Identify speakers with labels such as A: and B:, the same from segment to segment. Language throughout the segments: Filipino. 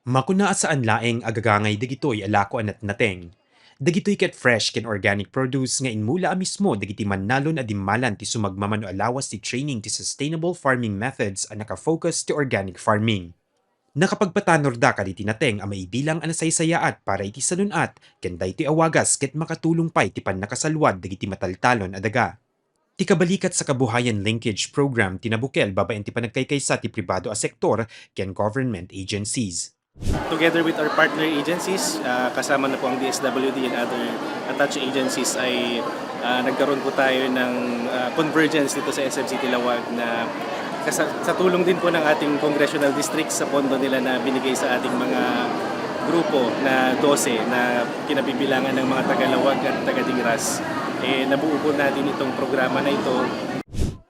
A: Makuna saan laeng agagangay dagitoy alako anat nateng. Dagitoy ket fresh ken organic produce nga inmula mismo dagiti mannalon adimmalan ti sumagmamano alawas ti training ti sustainable farming methods a nakafocus ti organic farming. Nakapagpatanor da kaditi nateng a maibilang anasaysayaat para iti sanunat ken daytoy awagas ket makatulong pay ti pannakasalwad dagiti mataltalon a daga. Ti kabalikat sa kabuhayan linkage program tinabukel babaen ti panagkaykaysa ti pribado a sektor ken government agencies.
B: Together with our partner agencies, kasama na po ang DSWD and other attached agencies ay nagkaroon po tayo ng convergence dito sa SM City Lawag na sa tulong din po ng ating congressional districts sa pondo nila na binigay sa ating mga grupo na 12 na kinabibilangan ng mga taga-Lawag at taga-Dingras. Nabuo po natin itong programa na ito.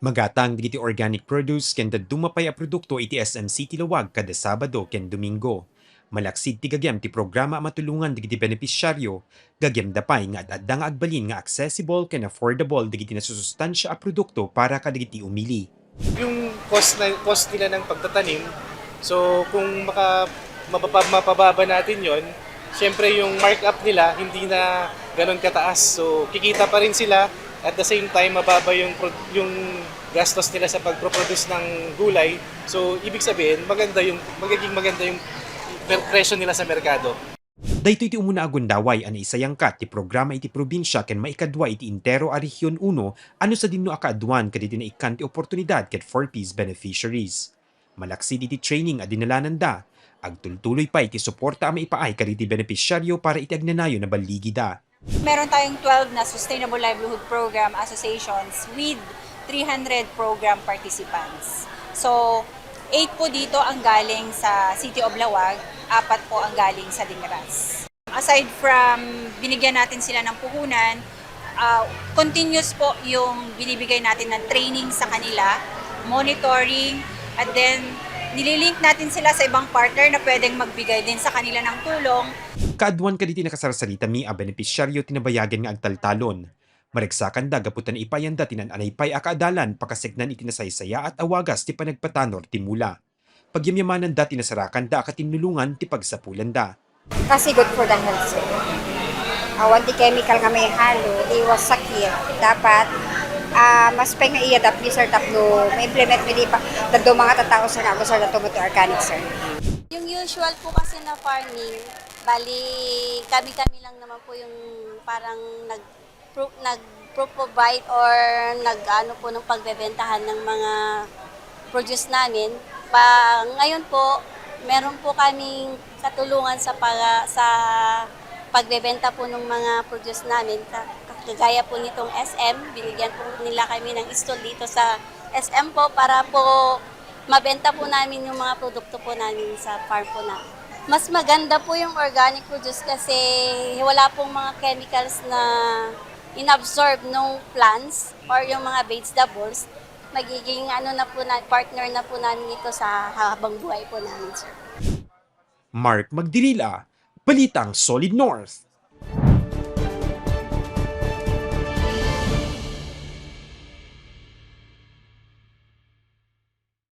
A: Magatang digiti organic produce ken dumapay a produkto iti SMC Tilawag kada Sabado ken Domingo. Malaksid ti gagem ti programa a matulungan digiti benepisyaryo, gagem dapay nga adda nga agbalin nga accessible ken affordable digiti nasusustansya a produkto para kadigiti umili.
B: Yung cost nila ng pagtatanim, so kung mapababa natin yon, syempre yung markup nila hindi na ganun kataas. So kikita pa rin sila. At the same time, mababa yung gastos nila sa pagproduce ng gulay. So, ibig sabihin, magiging maganda yung presyo nila sa merkado.
A: Daytoy iti umuna agundaway ana isayangkat ti programa iti probinsya ken maikadwa iti intero a Rehiyon 1 ano sa dinno akaadwan kaditi naikan ti oportunidad ket 4Ps beneficiaries. Malaksid iti training a dinalanan da. Agtultuloy pa iti suporta a maipaay kaditi benepisyaryo para iti agnanayo na baligi da.
C: Meron tayong 12 na Sustainable Livelihood Program associations with 300 program participants. So, 8 po dito ang galing sa City of Lawag, 4 po ang galing sa Dingras. Aside from binigyan natin sila ng puhunan, continuous po yung binibigay natin ng training sa kanila, monitoring, at then nililink natin sila sa ibang partner na pwedeng magbigay din sa kanila ng tulong.
A: Kaadwan kaditi nakasarsalita mi a benepisyaryo tinabayagan nga agtaltalon. Marigsakan da gaputan ipayanda tinananay pay akaadalan pakasegnan iti nasaysaya at awagas ti panagpatanor ti mula. Pagyamyamanan da tinasarakan da akatinulungan ti pagsapulan da.
D: Kasi good for the health sir. Awan ti chemical nga may halo, iwas sakit. Dapat mas pay nga i-adapt ni sir tapno may implement mi di pa dadto mga tatao sir na sir na tumuto organic sir.
E: Yung usual po kasi na farming, bali kami-kami lang naman po yung parang nag-provide or nag-ano po ng pagbebentahan ng mga produce namin. Ngayon po, meron po kaming katulungan sa pagbebenta po ng mga produce namin. Kagaya po nitong SM, binigyan po nila kami ng stall dito sa SM po para po mabenta po namin yung mga produkto po namin sa farm po namin. Mas maganda po yung organic produce kasi wala pong mga chemicals na inabsorb ng plants or yung mga vegetables. Magiging partner na po namin ito sa habang buhay po namin, sir.
A: Mark Magdirila, Balitang Solid North.